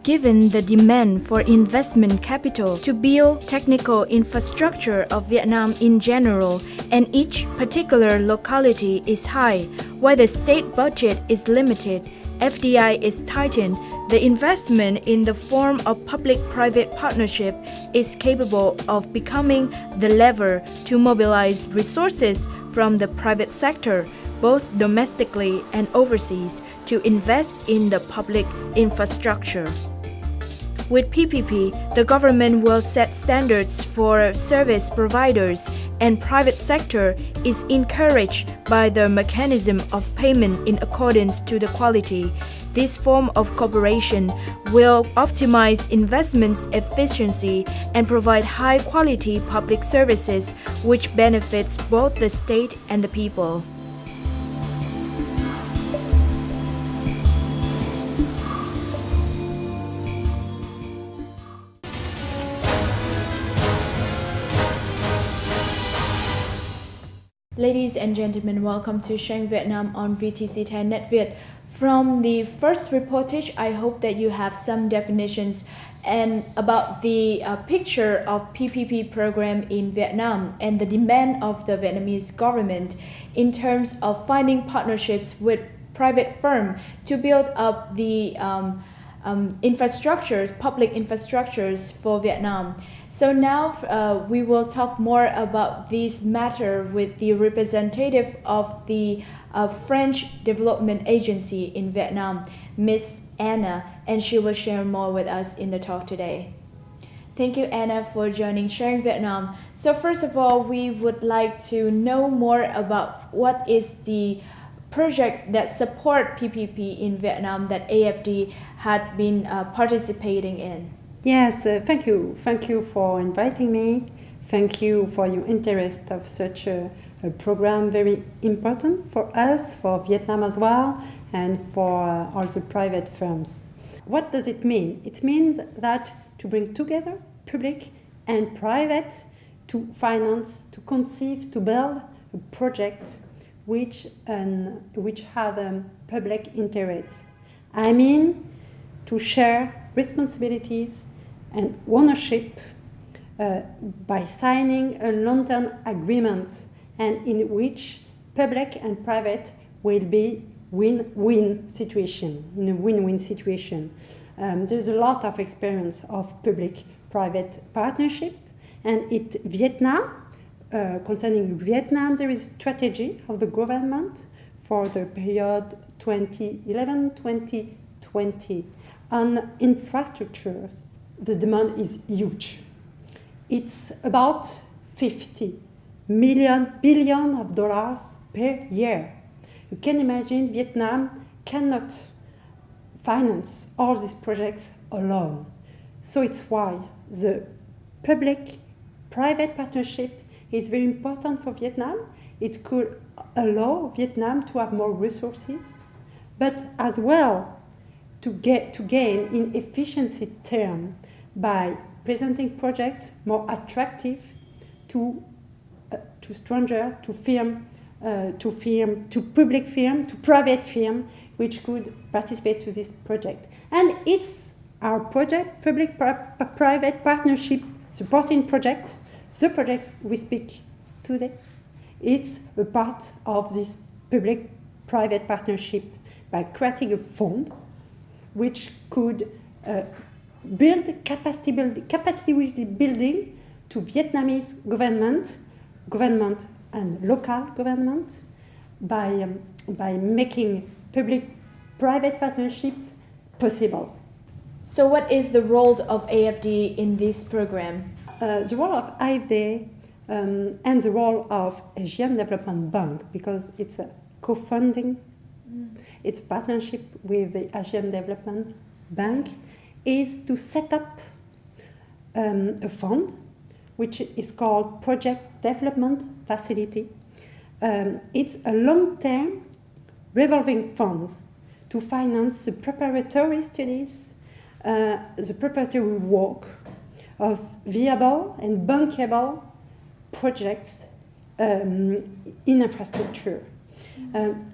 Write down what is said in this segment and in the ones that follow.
Given the demand for investment capital to build technical infrastructure of Vietnam in general, and each particular locality is high, while the state budget is limited, FDI is tightened, the investment in the form of public-private partnership is capable of becoming the lever to mobilize resources from the private sector, both domestically and overseas, to invest in the public infrastructure. With PPP, the government will set standards for service providers, and private sector is encouraged by the mechanism of payment in accordance to the quality. This form of cooperation will optimize investments efficiency and provide high-quality public services which benefits both the state and the people. Ladies and gentlemen, welcome to Chaine Vietnam on VTC10 Net Viet. From the first reportage, I hope that you have some definitions and about the picture of PPP program in Vietnam and the demand of the Vietnamese government in terms of finding partnerships with private firms to build up the infrastructures, public infrastructures for Vietnam. So now we will talk more about this matter with the representative of the French Development Agency in Vietnam, Miss Anna, and she will share more with us in the talk today. Thank you, Anna, for joining Chaine Vietnam. So first of all, we would like to know more about what is the project that support PPP in Vietnam that AFD had been participating in. Yes, thank you. Thank you for inviting me. Thank you for your interest of such a program, very important for us, for Vietnam as well, and for all the private firms. What does it mean? It means that to bring together public and private to finance, to conceive, to build a project which have public interests. I mean, to share responsibilities and ownership by signing a long-term agreement, and in which public and private will be win-win situation, in a win-win situation. There's a lot of experience of public-private partnership, and concerning Vietnam, there is strategy of the government for the period 2011-2020. On infrastructures, the demand is huge. It's about 50 billion of dollars per year. You can imagine Vietnam cannot finance all these projects alone. So it's why the public-private partnership is very important for Vietnam. It could allow Vietnam to have more resources, but as well to gain in efficiency term by presenting projects more attractive to stranger, to public firm, to private firm, which could participate to this project. And it's our project, public-private partnership supporting project. The project we speak today, it's a part of this public-private partnership by creating a fund which could build capacity building to Vietnamese government and local government by making public-private partnership possible. So what is the role of AFD in this program? The role of AFD and the role of Asian Development Bank, because it's a co-funding, it's a partnership with the Asian Development Bank, is to set up a fund which is called Project Development Facility. It's a long-term revolving fund to finance the preparatory studies, the preparatory work of viable and bankable projects in infrastructure.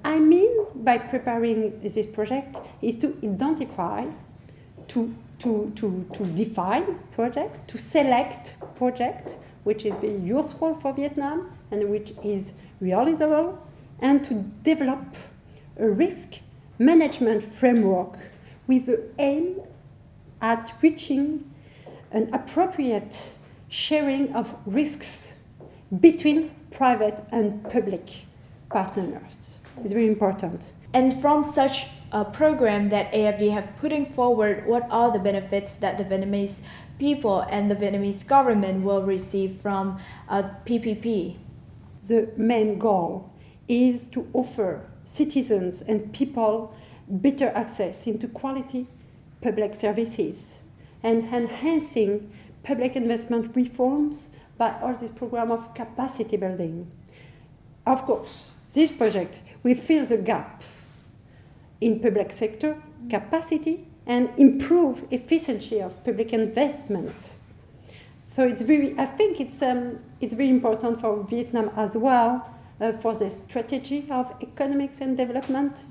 I mean, by preparing this project is to identify to define project, to select project, which is very useful for Vietnam and which is realizable, and to develop a risk management framework with the aim at reaching an appropriate sharing of risks between private and public partners. It's very important. And from such a program that AFD have putting forward, what are the benefits that the Vietnamese people and the Vietnamese government will receive from PPP? The main goal is to offer citizens and people better access into quality public services and enhancing public investment reforms by all this program of capacity building. Of course, this project will fill the gap in public sector capacity and improve efficiency of public investment. So I think it's very important for Vietnam as well for the strategy of economics and development,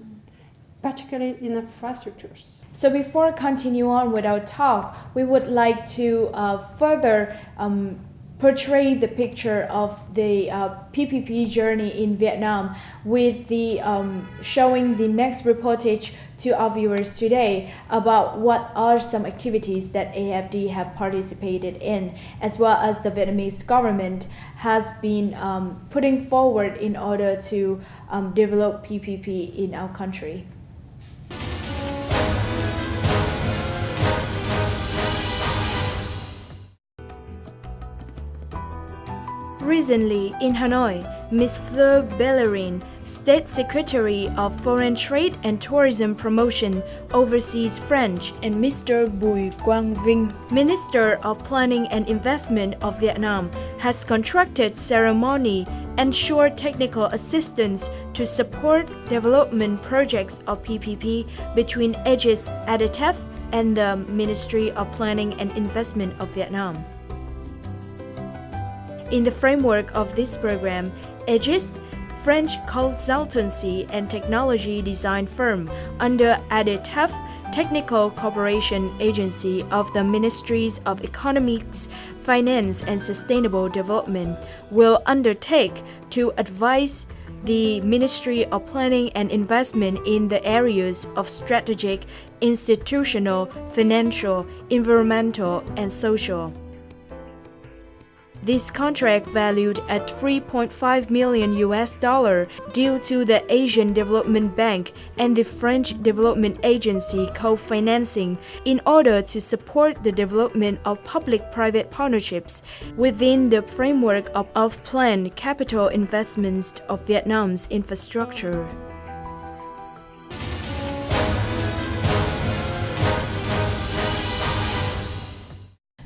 particularly in infrastructures. So before continue on with our talk, we would like to further portray the picture of the PPP journey in Vietnam with the showing the next reportage to our viewers today about what are some activities that AFD have participated in, as well as the Vietnamese government has been putting forward in order to develop PPP in our country. Recently, in Hanoi, Ms. Fleur Bellerin, State Secretary of Foreign Trade and Tourism Promotion, overseas French, and Mr. Bùi Quang Vinh, Minister of Planning and Investment of Vietnam, has contracted ceremony and short technical assistance to support development projects of PPP between Aegis ADTEF and the Ministry of Planning and Investment of Vietnam. In the framework of this program, Aegis, French consultancy and technology design firm under ADTEF, Technical Cooperation Agency of the Ministries of Economics, Finance and Sustainable Development, will undertake to advise the Ministry of Planning and Investment in the areas of strategic, institutional, financial, environmental, and social. This contract valued at $3.5 million due to the Asian Development Bank and the French Development Agency co-financing in order to support the development of public-private partnerships within the framework of planned capital investments of Vietnam's infrastructure.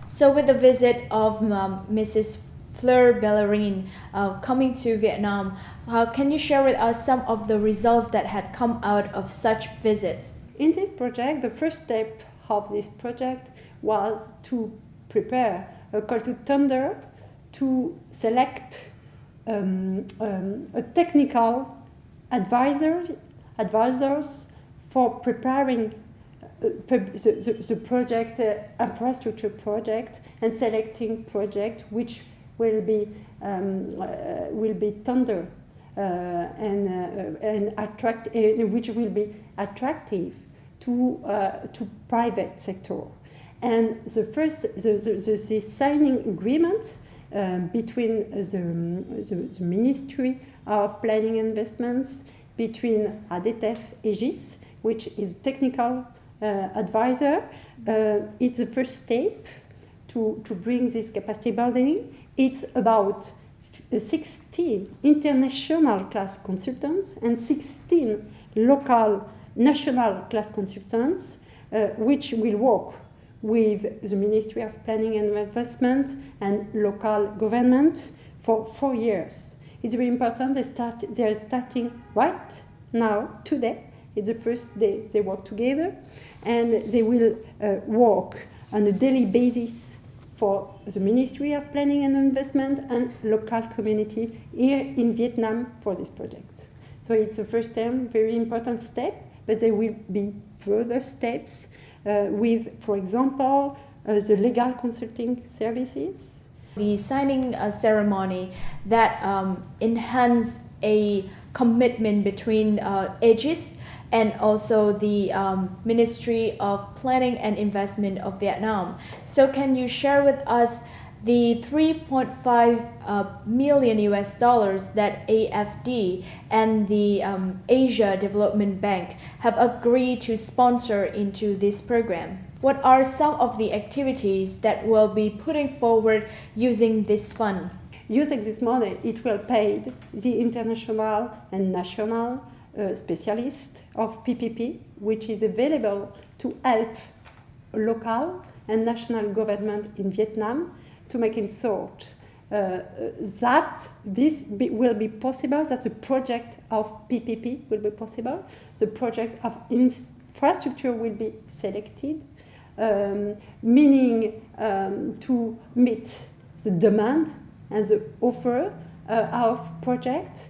So with the visit of Mrs. Fleur Bellerin coming to Vietnam, can you share with us some of the results that had come out of such visits? In this project, the first step of this project was to prepare a call to tender to select a technical advisors for preparing the project, infrastructure project, and selecting project which will be tender and which will be attractive to private sector. And the signing agreement between the Ministry of Planning and Investments, between ADTEF Aegis, which is technical advisor, it's the first step to bring this capacity building. It's about 16 international class consultants and 16 local national class consultants, which will work with the Ministry of Planning and Investment and local government for 4 years. It's very important. They are starting right now, today. It's the first day they work together, and they will work on a daily basis for the Ministry of Planning and Investment and local community here in Vietnam for this project. So it's the first time, very important step, but there will be further steps with, for example, the legal consulting services. The signing ceremony that enhance a commitment between Aegis and also the Ministry of Planning and Investment of Vietnam. So can you share with us the 3.5 million US dollars that AFD and the Asia Development Bank have agreed to sponsor into this program? What are some of the activities that will be putting forward using this fund? Using this money, it will pay the international and national specialists of PPP, which is available to help local and national government in Vietnam to make it sort that this will be possible, that the project of PPP will be possible, the project of infrastructure will be selected, meaning to meet the demand and the offer of project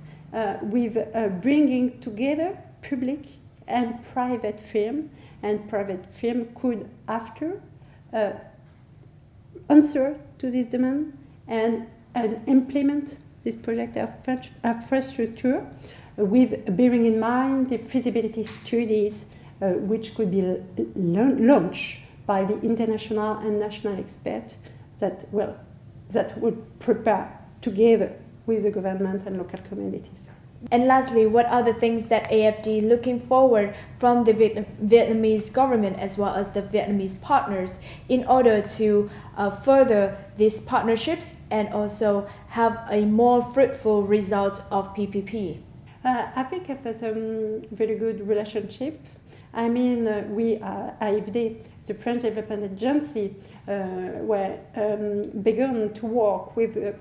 with bringing together public and private firm, and private firm could after answer to this demand and implement this project of infrastructure with bearing in mind the feasibility studies which could be launched by the international and national experts that would prepare together with the government and local communities. And lastly, what are the things that AFD looking forward from the Vietnamese government as well as the Vietnamese partners in order to further these partnerships and also have a more fruitful result of PPP? I think it's a very good relationship. I mean, we AFD, the French Development Agency, were begun to work with the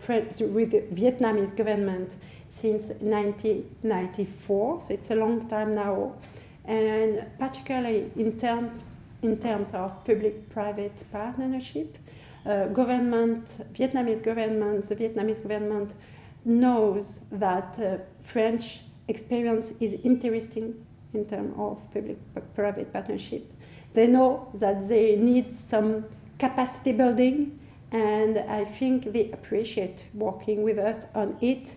Vietnamese government since 1994, so it's a long time now, and particularly in terms of public-private partnership, the Vietnamese government knows that French experience is interesting in terms of public-private partnership. They know that they need some capacity building, and I think they appreciate working with us on it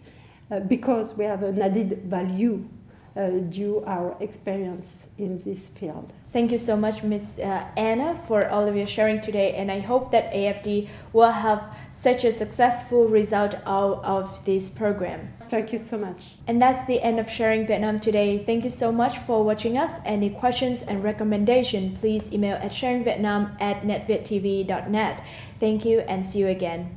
because we have an added value due our experience in this field. Thank you so much, Ms. Anna, for all of your sharing today, and I hope that AFD will have such a successful result out of this program. Thank you so much. And that's the end of Sharing Vietnam today. Thank you so much for watching us. Any questions and recommendation, please email at sharingvietnam@netvietTV.net. Thank you and see you again.